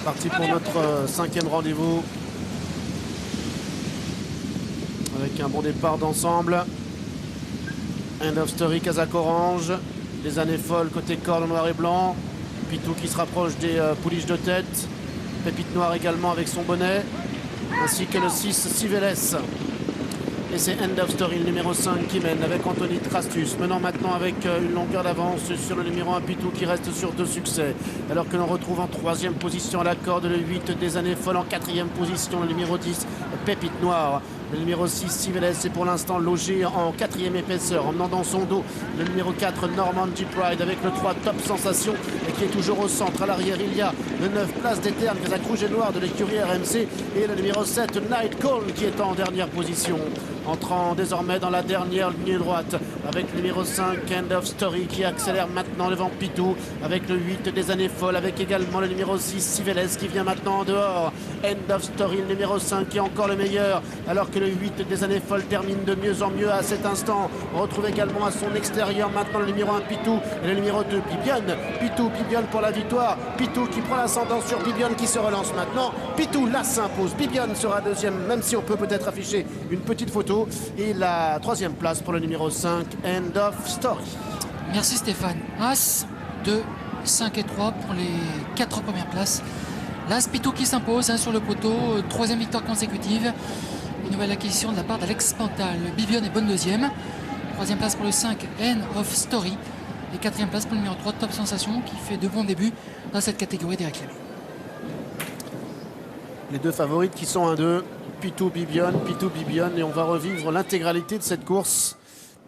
Parti pour notre 5e rendez-vous. Avec un bon départ d'ensemble. End of Story, casaque orange. Les années folles côté corde noir et blanc. Pitou qui se rapproche des pouliches de tête. Pépite noire également avec son bonnet. Ainsi que le 6 Civeles. Et c'est End of Story, le numéro 5 qui mène avec Anthony Trastus. Menant maintenant avec une longueur d'avance sur le numéro 1 Pitou qui reste sur 2 succès. Alors que l'on retrouve en 3e position à la corde le 8 des années folles. En 4e position le numéro 10 Pépite Noire. Le numéro 6 Civeles est pour l'instant logé en 4e épaisseur. En menant dans son dos le numéro 4 Norman G Pride avec le 3 Top Sensation et qui est toujours au centre. À l'arrière il y a le 9 Place des Ternes, casaque rouge et noir de l'écurie RMC. Et le numéro 7 Night Call qui est en dernière position. Entrant désormais dans la dernière ligne droite avec le numéro 5 End of Story qui accélère maintenant devant Pitou avec le 8 des années folles, avec également le numéro 6 Civeles qui vient maintenant en dehors. End of Story, le numéro 5 qui est encore le meilleur alors que le 8 des années folles termine de mieux en mieux à cet instant. On retrouve également à son extérieur maintenant le numéro 1 Pitou et le numéro 2 Bibiane. Pitou, Bibiane pour la victoire. Pitou qui prend l'ascendant sur Bibiane qui se relance maintenant. Pitou là s'impose. Bibiane sera deuxième, même si on peut peut-être afficher une petite photo. Et la 3e place pour le numéro 5, End of Story. Merci Stéphane. As, 2, 5 et 3 pour les 4 premières places. L'As Pitou qui s'impose sur le poteau, 3e victoire consécutive. Une nouvelle acquisition de la part d'Alex Pantal. Bibiane est bonne deuxième. 3e place pour le 5, End of Story. Et 4e place pour le numéro 3, Top Sensation, qui fait de bons débuts dans cette catégorie des réclamés. Les deux favorites qui sont 1-2. Pitou Bibiane, Pitou Bibiane, et on va revivre l'intégralité de cette course.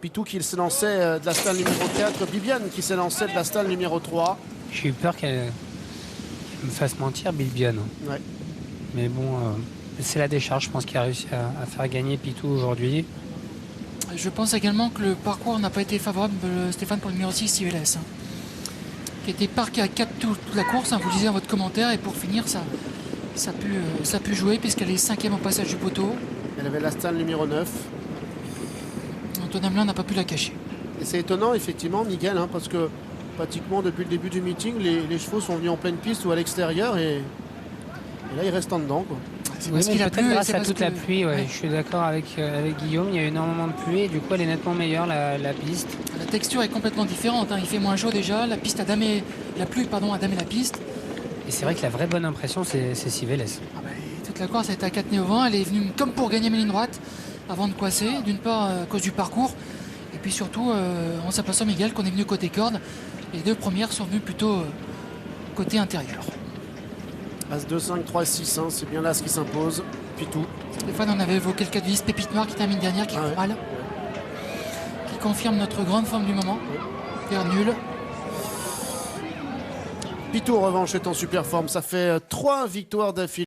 Pitou qui se lançait de la stalle numéro 4, Bibiane qui s'est lancé de la stalle numéro 3. J'ai eu peur qu'elle me fasse mentir, Bibiane. Ouais. Mais bon, c'est la décharge, je pense, qu'il a réussi à faire gagner Pitou aujourd'hui. Je pense également que le parcours n'a pas été favorable, Stéphane, pour le numéro 6, Civeles, qui était parqué à 4 toute la course, vous le disiez dans votre commentaire, et pour finir, ça a pu jouer puisqu'elle est 5e au passage du poteau. Elle avait la stalle numéro 9. Antonin Blin n'a pas pu la cacher. Et c'est étonnant effectivement Miguel, parce que pratiquement depuis le début du meeting, les chevaux sont venus en pleine piste ou à l'extérieur et là ils restent en dedans, quoi. C'est Oui, parce qu'il a plu. grâce à toute la pluie, ouais. Je suis d'accord avec Guillaume, il y a eu énormément de pluie et du coup elle est nettement meilleure la piste. La texture est complètement différente, il fait moins chaud déjà, la pluie a damé la piste. Et c'est vrai que la vraie bonne impression c'est Civeles. Toute la course a été à 4 nez au vent, elle est venue comme pour gagner mes lignes droites avant de coincer, d'une part à cause du parcours et puis surtout en s'aperçoit Miguel qu'on est venu côté corde. Les deux premières sont venues plutôt côté intérieur. As 2, 5, 3, 6, c'est bien là ce qui s'impose. Pitou. Stéphane, on avait évoqué le cas de Vice Pépite Noire qui termine dernière, qui court mal, qui confirme notre grande forme du moment. Faire nul. Pitou en revanche est en super forme, ça fait 3 victoires d'affilée.